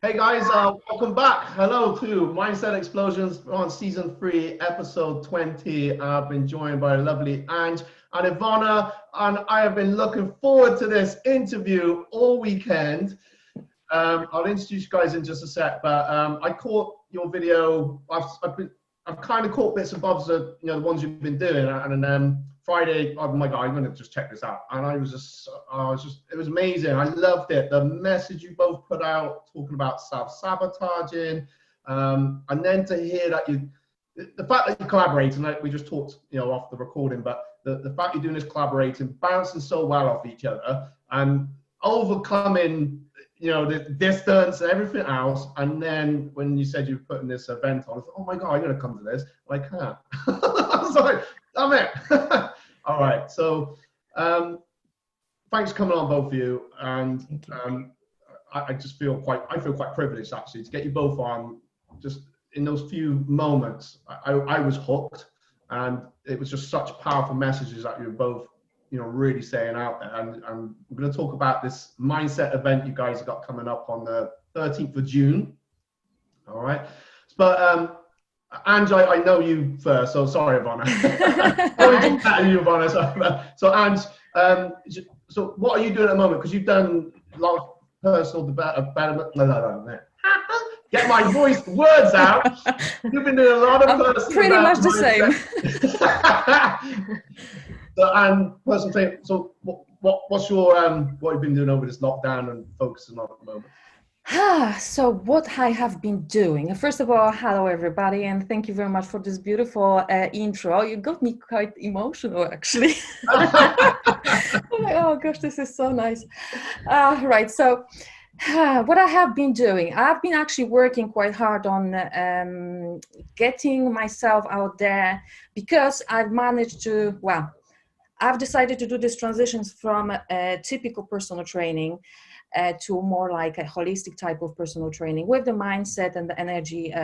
Hey guys, welcome back. Hello to Mindset Explosions on season 3, episode 20. I've been joined by lovely Angg and Iwona, and I have been looking forward to this interview all weekend. I'll introduce you guys in just a sec, but I caught your video. I've kind of caught bits and bobs of the ones you've been doing, and Friday, oh my God, I'm gonna just check this out. And it was amazing. I loved it. The message you both put out, talking about self-sabotaging, and then to hear that the fact that you're collaborating, like we just talked, off the recording, but the fact you're doing this collaborating, bouncing so well off each other, and overcoming, the distance and everything else. And then when you said you were putting this event on, I thought, oh my God, I'm gonna come to this. I can't. I was like, damn it. All right, so thanks for coming on, both of you. And I feel quite privileged actually to get you both on. Just in those few moments, I was hooked, and it was just such powerful messages that you were both, really saying out there. And I'm going to talk about this mindset event you guys have got coming up on the 13th of June. All right, but Angg, I know you first, so sorry, Iwona. So Angg, so what are you doing at the moment? Because you've done a lot of personal development. No. Get my words out. You've been doing a lot of personal pretty much the same. Personal training. So what's your what you've been doing over this lockdown and focusing on at the moment? So what I have been doing, first of all, hello everybody, and thank you very much for this beautiful intro. You got me quite emotional, actually. Oh gosh, this is so nice. Right, so what I have been doing, I've been actually working quite hard on getting myself out there, because I've managed to, I've decided to do these transitions from a typical personal training to more like a holistic type of personal training with the mindset and the energy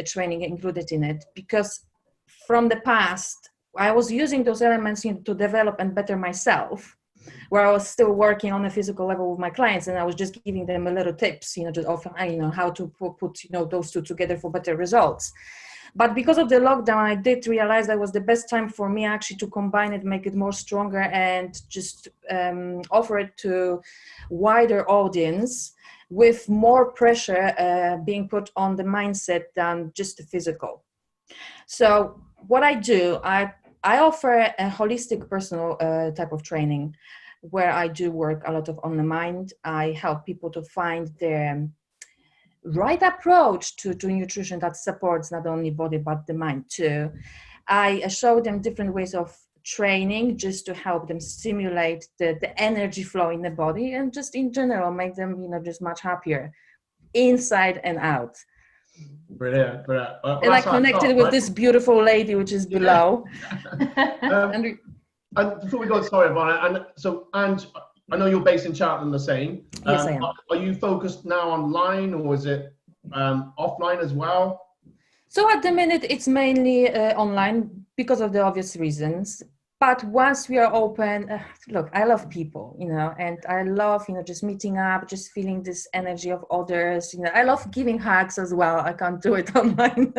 training included in it. Because from the past, I was using those elements to develop and better myself, where I was still working on a physical level with my clients, and I was just giving them a little tips, just often, how to put those two together for better results. But because of the lockdown, I did realize that was the best time for me actually to combine it, make it more stronger, and just offer it to wider audience with more pressure being put on the mindset than just the physical. So what I do, I offer a holistic personal type of training, where I do work a lot on the mind. I help people to find their right approach to nutrition that supports not only body but the mind too. I show them different ways of training just to help them stimulate the energy flow in the body, and just in general make them just much happier inside and out. Brilliant. And I connected with this beautiful lady which is below. And before we go, sorry, Iwona, and so Angg, I know you're based in Cheltenham the same. Yes, I am. Are you focused now online, or is it offline as well? So at the minute, it's mainly online because of the obvious reasons. But once we are open, look, I love people, and I love, just meeting up, just feeling this energy of others. I love giving hugs as well. I can't do it online.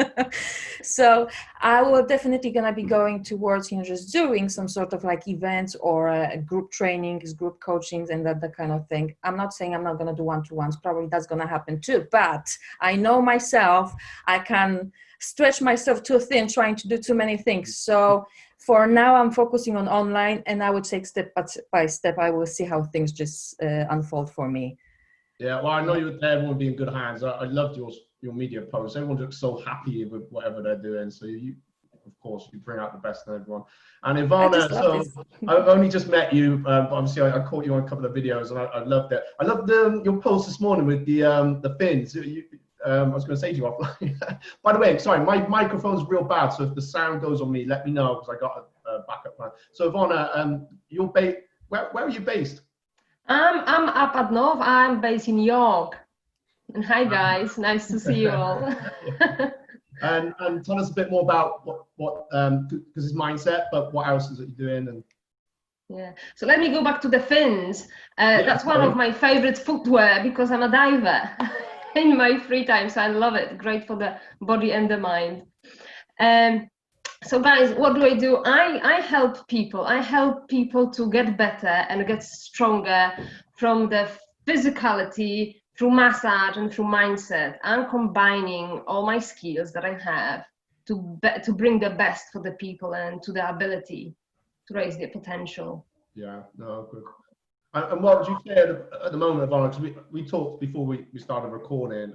So I will definitely gonna be going towards, just doing some sort of like events or group trainings, group coachings, and that kind of thing. I'm not saying I'm not gonna do one-to-ones. Probably that's gonna happen too. But I know myself, I can stretch myself too thin trying to do too many things. So for now, I'm focusing on online, and I would take step by step. I will see how things just unfold for me. Yeah, well, I know everyone will be in good hands. I loved your media posts. Everyone looks so happy with whatever they're doing. So you, of course, you bring out the best in everyone. And Iwona, so I've only just met you, but obviously I caught you on a couple of videos, and I loved it. I loved your post this morning with the fins. I was going to say to you offline. By the way, sorry, my microphone's real bad, so if the sound goes on me, let me know, because I got a backup plan. So Iwona, you're based. Where are you based? I'm up at north. I'm based in York. And hi guys, nice to see you all. And tell us a bit more about what because it's mindset, but what else is it you're doing? And yeah, so let me go back to the fins. That's one of my favorite footwear because I'm a diver. in my free time, so I love it. Great for the body and the mind. So guys, what do? I help people. I help people to get better and get stronger from the physicality, through massage and through mindset. I'm combining all my skills that I have to bring the best for the people and to the ability to raise their potential. Yeah, no, good. And what would you say at the moment, Iwona? Because we talked before we started recording.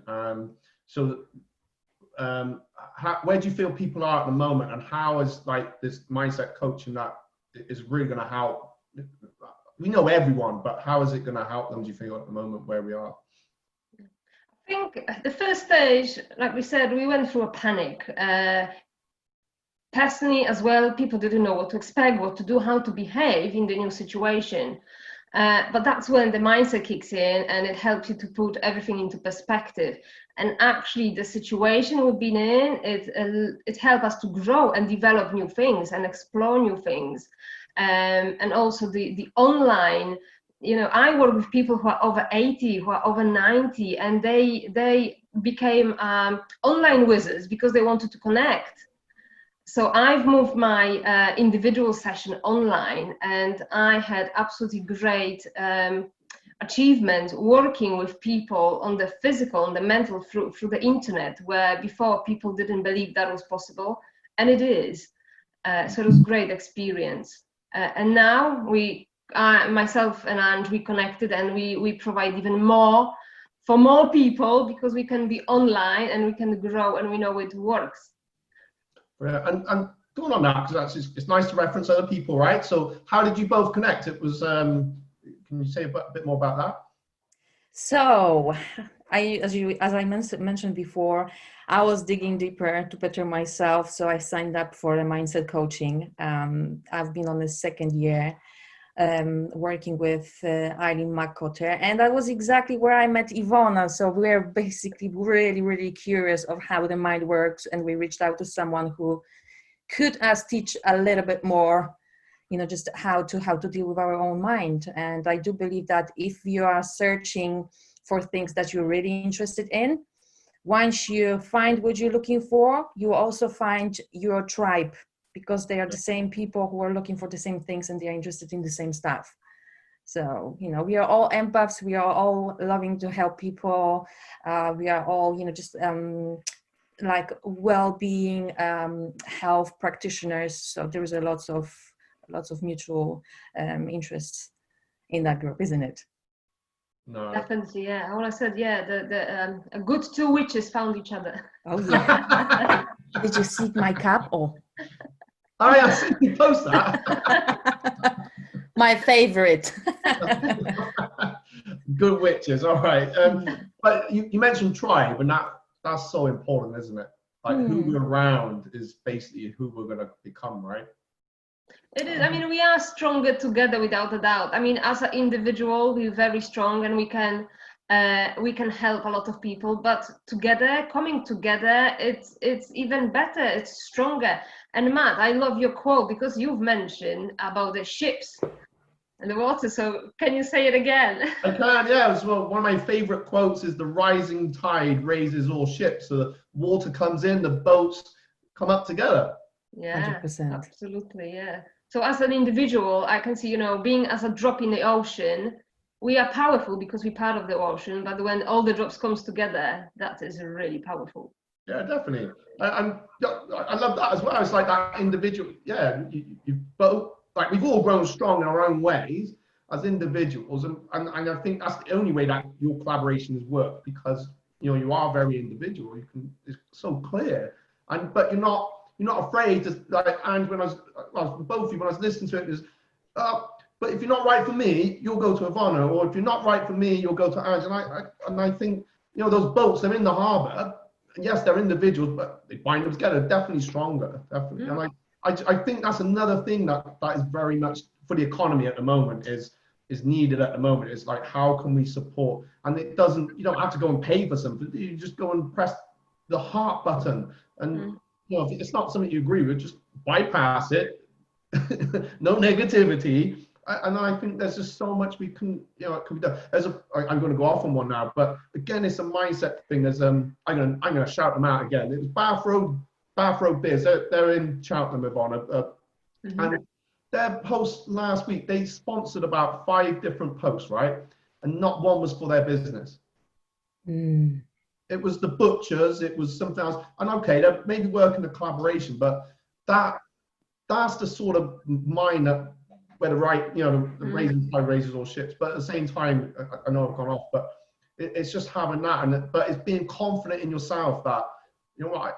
Where do you feel people are at the moment, and how is like this mindset coaching that is really going to help? We know everyone, but how is it going to help them, do you feel, at the moment where we are? I think the first stage, like we said, we went through a panic. Personally as well, people didn't know what to expect, what to do, how to behave in the new situation. But that's when the mindset kicks in, and it helps you to put everything into perspective. And actually, the situation we've been in, it helped us to grow and develop new things and explore new things. And also the online, I work with people who are over 80, who are over 90, and they became online wizards because they wanted to connect. So I've moved my individual session online, and I had absolutely great achievement working with people on the physical and the mental through the internet, where before people didn't believe that was possible, and it is. So it was a great experience. And now myself and Angg, we connected, and we provide even more for more people, because we can be online and we can grow and we know it works. Yeah, and going on that, because it's nice to reference other people, right? So how did you both connect? It was, can you say a bit more about that? So as I mentioned before, I was digging deeper to better myself. So I signed up for the mindset coaching. I've been on the second year working with Iwona Michalska, and that was exactly where I met Iwona. So we're basically really, really curious of how the mind works, and we reached out to someone who could us teach a little bit more, just how to deal with our own mind. And I do believe that if you are searching for things that you're really interested in, once you find what you're looking for, you also find your tribe, because they are the same people who are looking for the same things, and they are interested in the same stuff. So, we are all empaths. We are all loving to help people. We are all, just like well-being, health practitioners. So there is lots of mutual interests in that group, isn't it? No. Definitely, yeah. When I said, the a good two witches found each other. Oh yeah. Did you see my cup? Oh. Oh yeah, I see you post that. My favorite. Good witches, all right. But you mentioned tribe, and that's so important, isn't it? Like who we're around is basically who we're going to become, right? It is. I mean, we are stronger together, without a doubt. I mean, as an individual, we're very strong, and we can help a lot of people. But together, coming together, it's even better. It's stronger. And Matt, I love your quote, because you've mentioned about the ships and the water. So can you say it again? I can, yeah. Well, one of my favorite quotes is, "The rising tide raises all ships." So the water comes in, the boats come up together. Yeah, 100%. Absolutely, yeah. So as an individual, I can see, being as a drop in the ocean, we are powerful because we're part of the ocean. But when all the drops comes together, that is really powerful. Yeah, definitely. And I love that as well. It's like that individual. Yeah, you both, like, we've all grown strong in our own ways as individuals, and I think that's the only way that your collaboration has worked, because you are very individual. It's so clear, but you're not afraid to, like, and when I was both of you, when I was listening to it, is but if you're not right for me, you'll go to Iwona, or if you're not right for me, you'll go to Angg. And I think those boats, they're in the harbour. Yes, they're individuals, but they bind them together. Definitely stronger, definitely. And I think that's another thing that is very much for the economy at the moment is needed at the moment. Is like, how can we support? And you don't have to go and pay for something. You just go and press the heart button, and if it's not something you agree with, just bypass it. No negativity, And I think there's just so much we can, it can be done. I'm going to go off on one now, but again, it's a mindset thing. I'm going to shout them out again. It was Bath Road Beers. They're in Cheltenham, Iwona, and their post last week, they sponsored about 5 different posts, right? And not one was for their business. It was the butchers. It was something else. And okay, they maybe work in a collaboration, but that's the sort of mind that where the raisins by razors or ships. But at the same time, I know I've gone off, but it's just having that, but it's being confident in yourself that, you know what,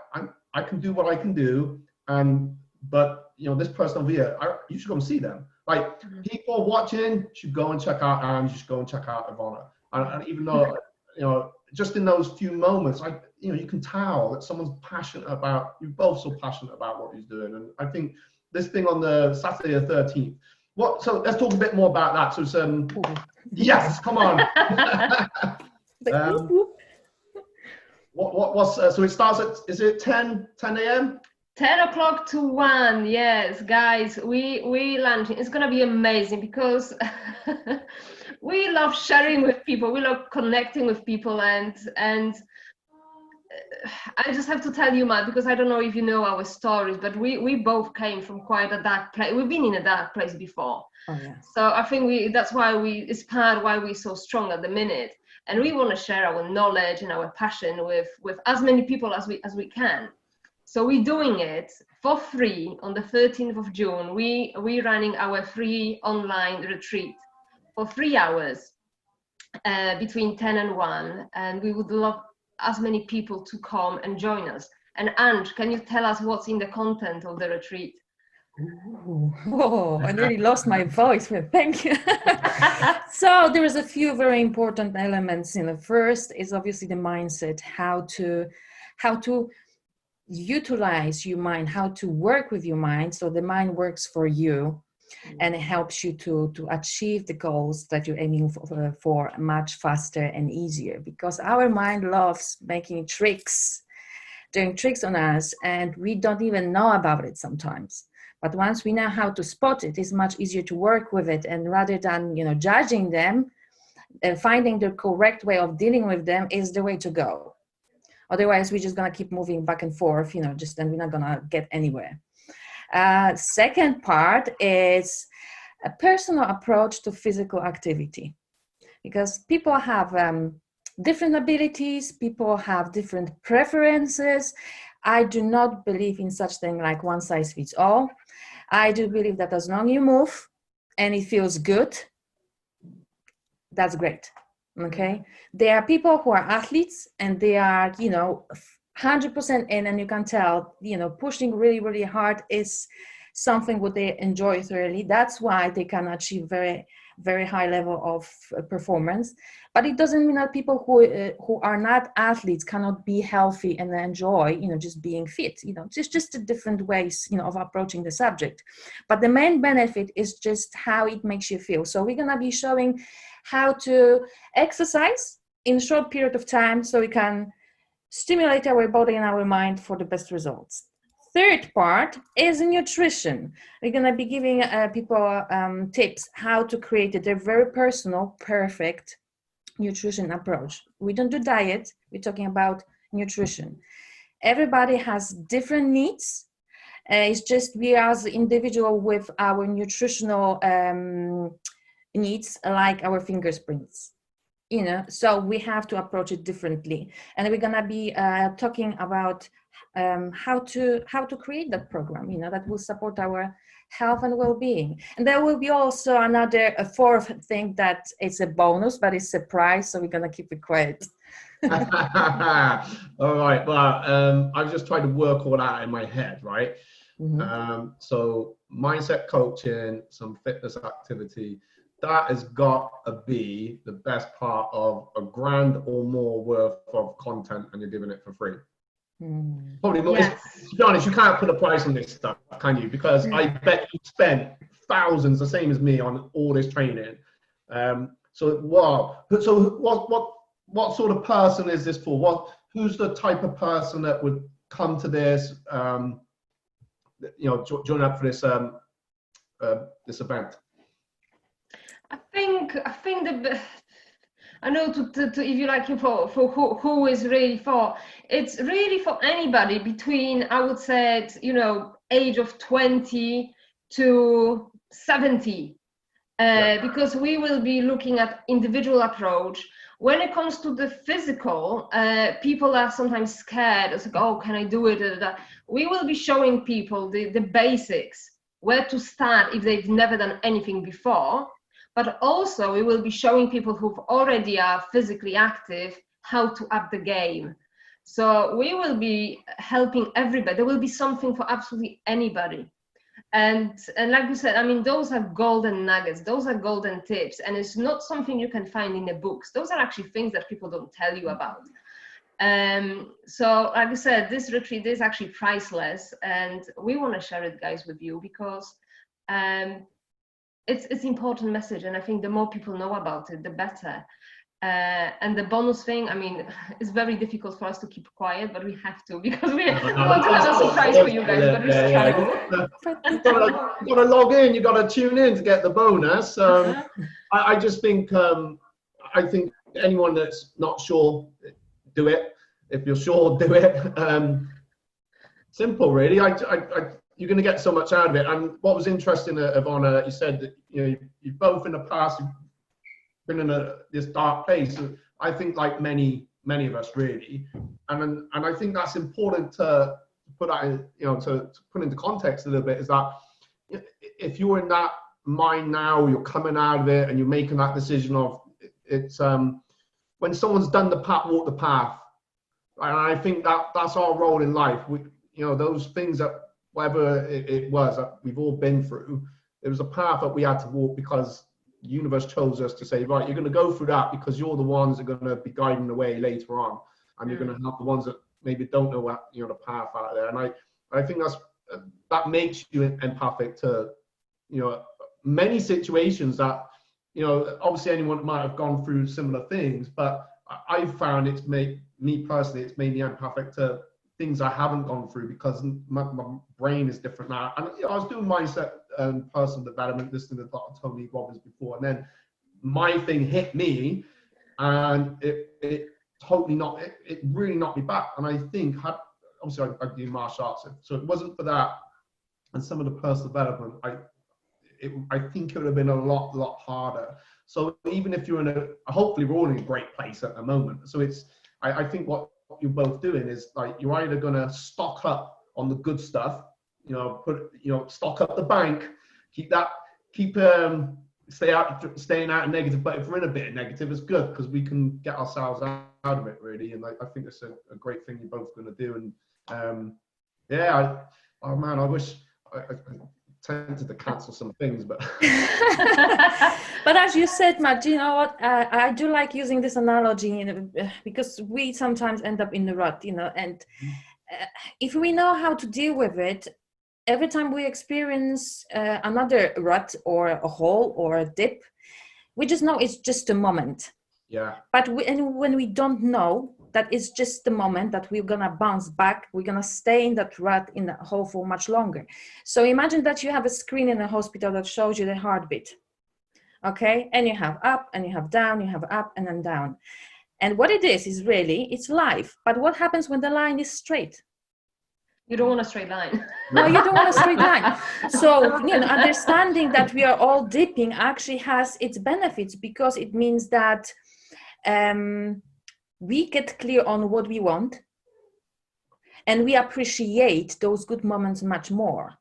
I can do what I can do, but this person over here, you should go and see them. Like people watching should go and check out Angg, you should go and check out Iwona. And even though, just in those few moments, you can tell that someone's passionate about, you're both so passionate about what he's doing. And I think this thing on the Saturday the 13th, so let's talk a bit more about that. So yes, come on. So it starts at, is it 10 a.m.? 10 o'clock to 1, yes, guys, we launching. It's gonna be amazing because we love sharing with people, we love connecting with people, and I just have to tell you, Matt, because I don't know if you know our stories, but we both came from quite a dark place. We've been in a dark place before. Oh, yeah. So I think that's why it's part of why we're so strong at the minute, and we want to share our knowledge and our passion with as many people as we can. So we're doing it for free on the 13th of June. We're running our free online retreat for 3 hours between 10 and 1. And we would love as many people to come and join us. And Angg, can you tell us what's in the content of the retreat? Oh, I nearly lost my voice. Thank you. So there is a few very important elements. First is obviously the mindset, how to utilize your mind, how to work with your mind so the mind works for you and it helps you to achieve the goals that you're aiming for much faster and easier, because our mind loves making tricks, doing tricks on us, and we don't even know about it sometimes. But once we know how to spot it, it's much easier to work with it, and rather than judging them, finding the correct way of dealing with them is the way to go. Otherwise, we're just going to keep moving back and forth, and we're not going to get anywhere. Second part is a personal approach to physical activity, because people have different abilities, people have different preferences. I do not believe in such thing like one size fits all. I do believe that as long as you move and it feels good, that's great. Okay, there are people who are athletes and they are 100% in, and you can tell pushing really, really hard is something what they enjoy thoroughly. That's why they can achieve very, very high level of performance. But it doesn't mean that people who are not athletes cannot be healthy and enjoy just being fit. Just a different ways of approaching the subject. But the main benefit is just how it makes you feel. So we're gonna be showing how to exercise in a short period of time so we can stimulate our body and our mind for the best results. Third part is nutrition. We're going to be giving people tips how to create a very personal, perfect nutrition approach. We don't do diet. We're talking about nutrition. Everybody has different needs. It's just we as individual with our nutritional needs like our fingerprints, so we have to approach it differently, and we're gonna be talking about how to create that program that will support our health and well-being. And there will be also a fourth thing that it's a bonus, but it's a surprise, so we're gonna keep it quiet. All right, well, I've just tried to work all that out in my head, right? So mindset coaching, some fitness activity, that has got to be the best part of $1,000 or more worth of content, and you're giving it for free. Probably more. Yes. To be honest, you can't put a price on this stuff, can you? Because I bet you spent thousands, the same as me, on all this training. So wow. So what sort of person is this for? Who's the type of person that would come to this? Join up for this this event? think I know to if you like for who is really for, it's really for anybody between, I would say, age of 20 to 70, because we will be looking at individual approach. When it comes to the physical, people are sometimes scared. It's like, oh, can I do it? We will be showing people the basics, where to start if they've never done anything before. But also we will be showing people who already are physically active how to up the game. So we will be helping everybody. There will be something for absolutely anybody. And like you said, I mean, those are golden nuggets, those are golden tips, and it's not something you can find in the books. Those are actually things that people don't tell you about. So like I said, this retreat is actually priceless, and we want to share it, guys, with you, because it's important message, and I think the more people know about it, the better. And the bonus thing, I mean, it's very difficult for us to keep quiet, but we have to, because we want to have a surprise for you guys, but we struggle. You got to log in, you got to tune in to get the bonus. I just think, I think anyone that's not sure, do it. If you're sure, do it. Simple, really. You're going to get so much out of it. And what was interesting, Iwona, you said that you both in the past been in this dark place. I think, like many of us, really, and I think that's important to put that in, to put into context a little bit. Is that if you're in that mind now, you're coming out of it, and you're making that decision of it's when someone's done the path, walk the path. And I think that's our role in life. Those things that whatever it was that we've all been through, it was a path that we had to walk because the universe chose us to say, right, you're going to go through that because you're the ones that are going to be guiding the way later on, and you're going to help the ones that maybe don't know what the path out there. And I think that makes you empathic to many situations that obviously anyone might have gone through similar things, but I found it's made me personally, it's made me empathic to things I haven't gone through because my brain is different now. And I was doing mindset and personal development, listening to Dr. Tony Robbins before, and then my thing hit me, and it really knocked me back. And I think, obviously I do martial arts, so it wasn't for that and some of the personal development, I think it would have been a lot harder. So even if you're hopefully we're all in a great place at the moment. So I think what you're both doing is, like, you're either going to stock up on the good stuff, stock up the bank, staying out of negative. But if we're in a bit of negative, it's good because we can get ourselves out of it, really. And I think it's a great thing you're both going to do. And I wish I tempted to cancel some things, but but as you said, Matt, you know what, I do like using this analogy, because we sometimes end up in the rut, and if we know how to deal with it, every time we experience another rut or a hole or a dip, we just know it's just a moment. Yeah. But when we don't know that it's just the moment, that we're gonna bounce back, we're gonna stay in that rut, in that hole for much longer. So imagine that you have a screen in a hospital that shows you the heartbeat, okay? And you have up and you have down, you have up and then down. And what it is really, it's life. But what happens when the line is straight? You don't want a straight line. No, you don't want a straight line. So, understanding that we are all dipping actually has its benefits, because it means that we get clear on what we want, and we appreciate those good moments much more.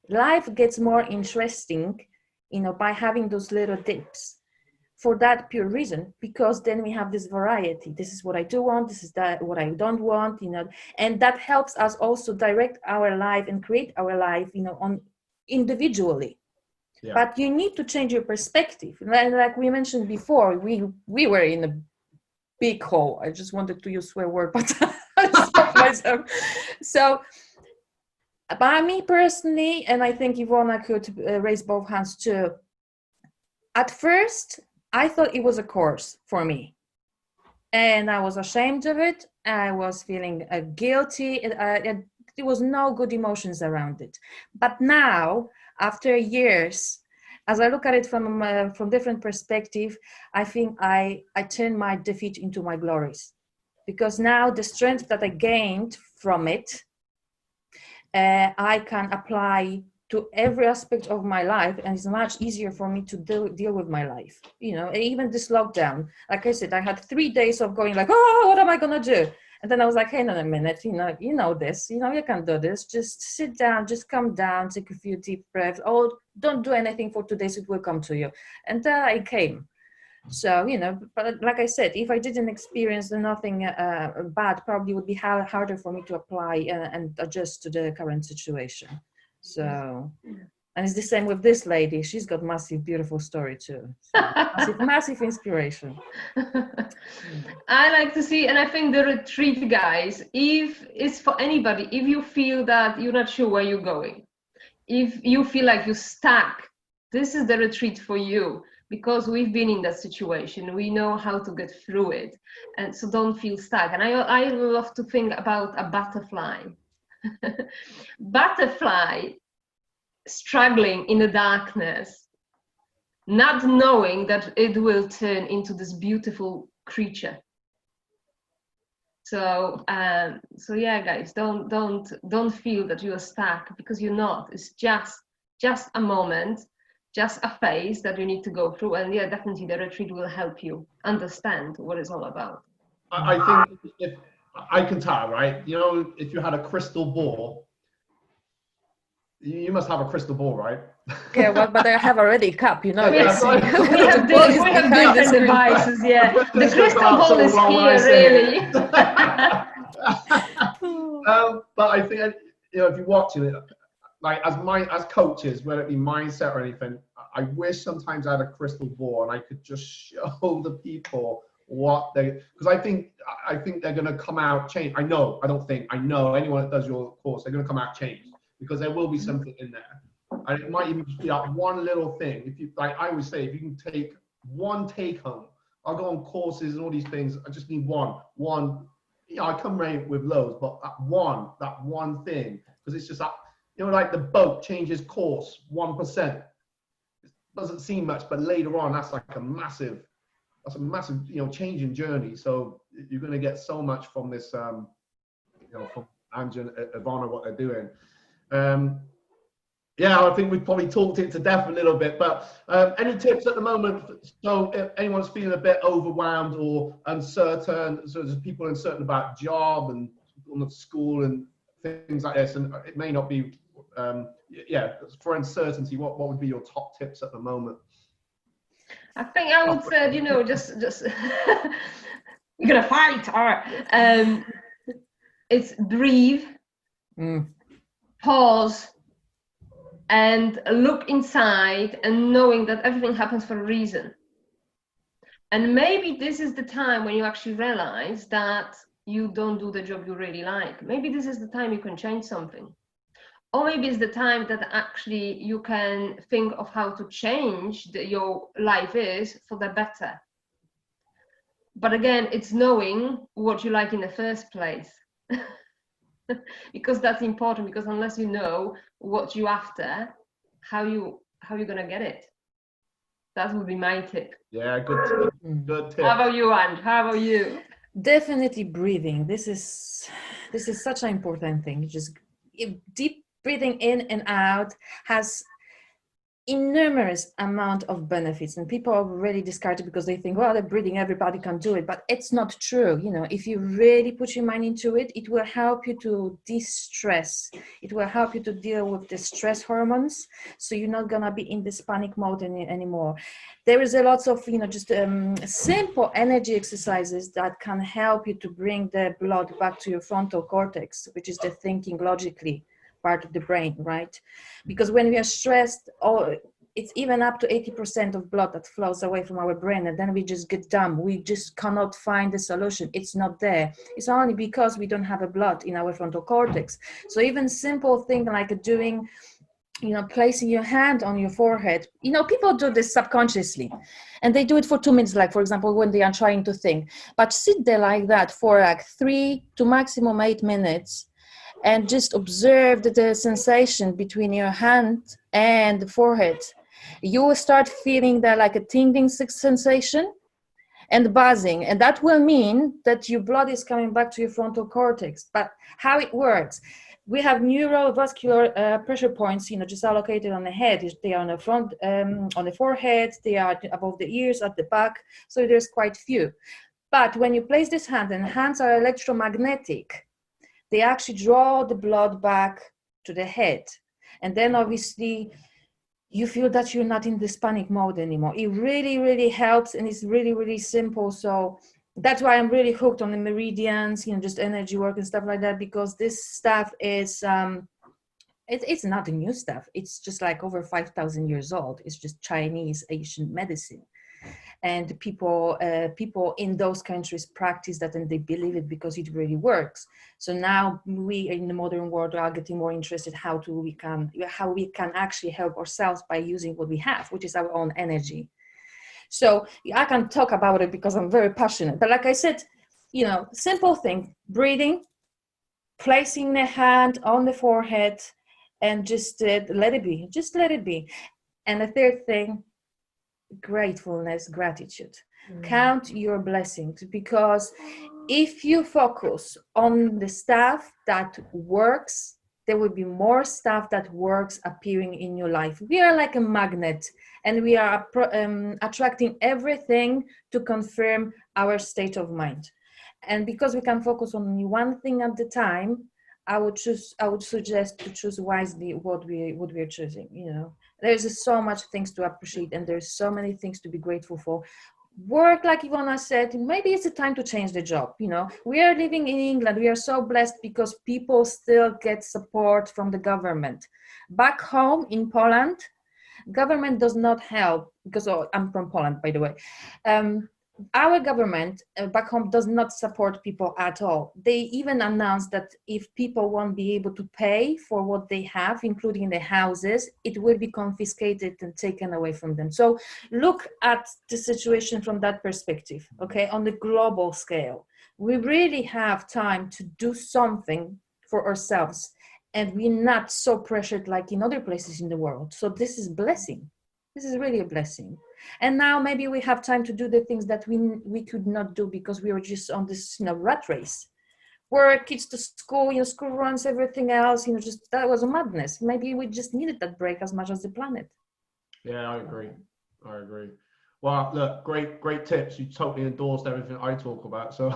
Life gets more interesting, by having those little dips, for that pure reason, because then we have this variety. This is what I do want, this is what I don't want, and that helps us also direct our life and create our life, on individually. Yeah. But you need to change your perspective. And like we mentioned before, we were in a big hole. I just wanted to use swear word, but I stopped myself. So, by me personally, and I think Iwona could raise both hands too, at first, I thought it was a course for me. And I was ashamed of it. I was feeling guilty. There was no good emotions around it. But now, after years, as I look at it from different perspective, I think I turn my defeat into my glories, because now the strength that I gained from it, I can apply to every aspect of my life, and it's much easier for me to deal with my life. Even this lockdown, like I said, I had 3 days of going like, oh, what am I gonna do? And then I was like, hang on a minute, you know this, you can do this. Just sit down, just calm down, take a few deep breaths. Oh, don't do anything for 2 days, it will come to you. And there it came. So, but like I said, if I didn't experience nothing bad, probably would be harder for me to apply and adjust to the current situation. So, and it's the same with this lady. She's got massive, beautiful story too. So, massive inspiration. I like to see, and I think the retreat, guys, if it's for anybody, if you feel that you're not sure where you're going, if you feel like you're stuck, this is the retreat for you, because we've been in that situation. We know how to get through it. And so don't feel stuck. And I love to think about a butterfly. Butterfly struggling in the darkness, not knowing that it will turn into this beautiful creature. So yeah, guys, don't feel that you are stuck, because you're not. It's just a moment, just a phase that you need to go through. And yeah, definitely the retreat will help you understand what it's all about. I think if I can tell, right? If you had a crystal ball, you must have a crystal ball, right? Yeah, well, but I have already a cup, We have different devices, yeah. The crystal ball is here, really. But I think, if you're watching it, like as coaches, whether it be mindset or anything, I wish sometimes I had a crystal ball and I could just show the people what because I think they're going to come out changed. I know anyone that does your course, they're going to come out changed, because there will be something in there. And it might even just be that one little thing. If you, like I always say, if you can take one take home, I'll go on courses and all these things. I just need one. I come right with loads, but that one thing, because it's just that, like the boat changes course 1%. It doesn't seem much, but later on, that's a massive, change in journey. So you're going to get so much from this, from Angg and Iwona, what they're doing. Yeah, I think we've probably talked it to death a little bit, but any tips at the moment? So if anyone's feeling a bit overwhelmed or uncertain, so there's people uncertain about job and school and things like this, and it may not be, for uncertainty, what would be your top tips at the moment? I think I would say, just we're gonna fight. All right. It's breathe, pause, and look inside, and knowing that everything happens for a reason. And maybe this is the time when you actually realize that you don't do the job you really like. Maybe this is the time you can change something. Or maybe it's the time that actually you can think of how to change your life is for the better. But again, it's knowing what you like in the first place. Because that's important, because unless you know what you're after, how you gonna get it? That would be my tip. Yeah, good tip. How about you, Angg? How about you? Definitely breathing. This is such an important thing. Just deep breathing in and out has enormous amount of benefits, and people are really discarded because they think, well, the breathing, everybody can do it, but it's not true. If you really put your mind into it, it will help you to de-stress. It will help you to deal with the stress hormones, so you're not gonna be in this panic mode anymore. There is a lot of just simple energy exercises that can help you to bring the blood back to your frontal cortex, which is the thinking logically part of the brain, right? Because when we are stressed, it's even up to 80% of blood that flows away from our brain, and then we just get dumb. We just cannot find the solution. It's not there. It's only because we don't have a blood in our frontal cortex. So even simple thing like doing, placing your hand on your forehead. People do this subconsciously, and they do it for 2 minutes, like for example when they are trying to think. But sit there like that for like 3 to maximum 8 minutes, and just observe the sensation between your hand and the forehead, you will start feeling that like a tingling sensation and buzzing, and that will mean that your blood is coming back to your frontal cortex. But how it works, we have neurovascular pressure points, just allocated on the head. They are on the front, on the forehead, they are above the ears, at the back, so there's quite few. But when you place this hand, and hands are electromagnetic, they actually draw the blood back to the head. And then obviously you feel that you're not in this panic mode anymore. It really, really helps, and it's really, really simple. So that's why I'm really hooked on the meridians, just energy work and stuff like that, because this stuff is, it's not the new stuff. It's just like over 5,000 years old. It's just Chinese ancient medicine. And people in those countries practice that, and they believe it because it really works. So now we in the modern world are getting more interested how we can actually help ourselves by using what we have, which is our own energy. So I can talk about it because I'm very passionate. But like I said, simple thing: breathing, placing the hand on the forehead, and just let it be. Just let it be. And the third thing, gratefulness, gratitude. Count your blessings, because if you focus on the stuff that works, there will be more stuff that works appearing in your life. We are like a magnet, and we are attracting everything to confirm our state of mind. And because we can focus on only one thing at the time, I would suggest to choose wisely what we're choosing. There's so much things to appreciate, and there's so many things to be grateful for. Work, like Iwona said, maybe it's a time to change the job. We are living in England. We are so blessed because people still get support from the government. Back home in Poland, government does not help, because I'm from Poland, by the way. Our government back home does not support people at all. They even announced that if people won't be able to pay for what they have, including the houses, it will be confiscated and taken away from them. So look at the situation from that perspective, okay, on the global scale. We really have time to do something for ourselves, and we're not so pressured like in other places in the world. So this is blessing. This is really a blessing. And now maybe we have time to do the things that we could not do because we were just on this rat race. Work, kids to school, school runs, everything else, just that was a madness. Maybe we just needed that break as much as the planet. Yeah, I agree. Well, look, great tips. You totally endorsed everything I talk about. So,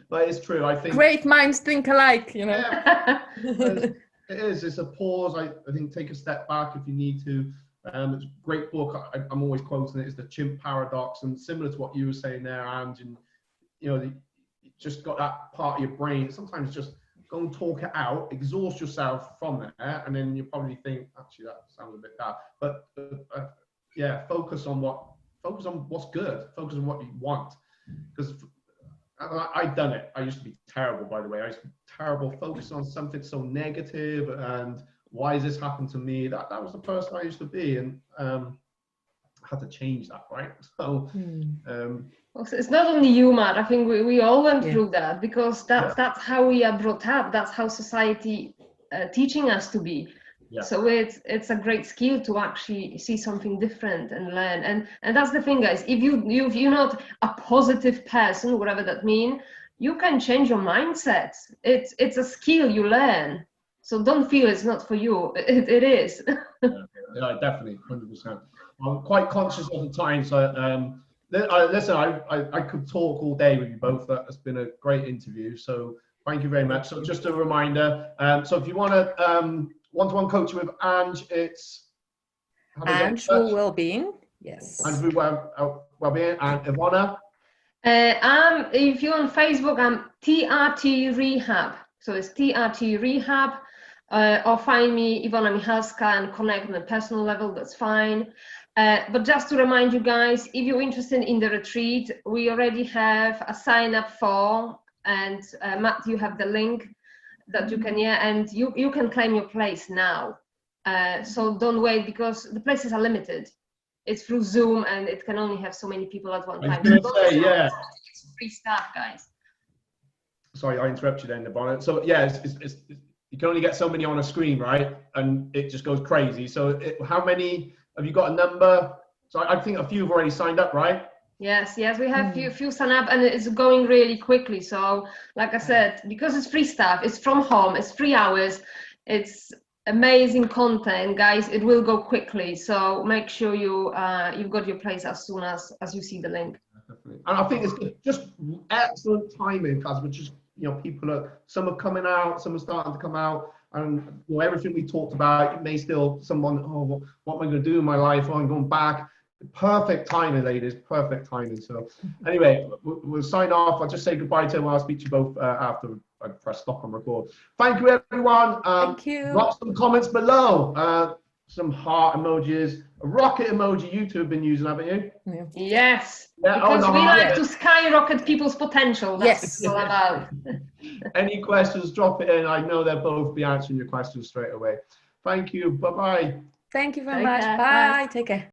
but it's true. I think great minds think alike. Yeah, it is. It's a pause. I think take a step back if you need to. It's a great book. I'm always quoting it. It's the chimp paradox, and similar to what you were saying there, Angg, and you just got that part of your brain. Sometimes just go and talk it out, exhaust yourself from there, and then you probably think, actually, that sounds a bit bad. But yeah, focus on what's good. Focus on what you want, because I've done it. I used to be terrible, by the way. I used to be terrible, focusing on something so negative and why has this happened to me? That was the person I used to be, and I had to change that, right? So it's not only you, Matt. I think we all went through that, because that's how we are brought up. That's how society teaching us to be. Yeah. So it's a great skill to actually see something different and learn. And that's the thing, guys. If you're not a positive person, whatever that means, you can change your mindset. It's a skill you learn. So don't feel it's not for you. It is. Yeah, definitely, 100%. I'm quite conscious of the time. So listen, I could talk all day with you both. That's been a great interview. So thank you very much. So just a reminder. So if you want to one-to-one coaching with Angg, it's Angg Woo Wellbeing. Yes. Angg Woo Wellbeing, and Iwona. If you're on Facebook, I'm TRTrehab. So it's TRTrehab. Or find me, Iwona Michalska, and connect on a personal level, that's fine. But just to remind you guys, if you're interested in the retreat, we already have a sign up for, and Matt, you have the link that you can, and you can claim your place now. So don't wait, because the places are limited. It's through Zoom, and it can only have so many people at one time. I was going to say, yeah. It's free stuff, guys. Sorry, I interrupted you then, Iwona. So yeah, you can only get so many on a screen, right? And it just goes crazy. So how many Have you got a number? So I think a few have already signed up, right? Yes, we have few sign up, and it's going really quickly. So, like I said, because it's free stuff, it's from home, it's 3 hours, it's amazing content, guys. It will go quickly. So make sure you've got your place as soon as you see the link. Definitely. And I think it's just excellent timing, because we're just, people are, some are coming out, some are starting to come out, and everything we talked about, it may still someone, oh, what am I going to do in my life? Oh, I'm going back. Perfect timing, ladies. Perfect timing. So anyway, we'll sign off. I'll just say goodbye to everyone. I'll speak to you both after I press stop and record. Thank you, everyone. Thank you. Drop some comments below. Some heart emojis, a rocket emoji YouTube have been using, haven't you? Yeah. Yes. Yeah, because we like yeah. to skyrocket people's potential. That's what it's all about. Any questions, drop it in. I know they'll both be answering your questions straight away. Thank you. Bye-bye. Thank you very Take much. care. Bye. Bye. Take care.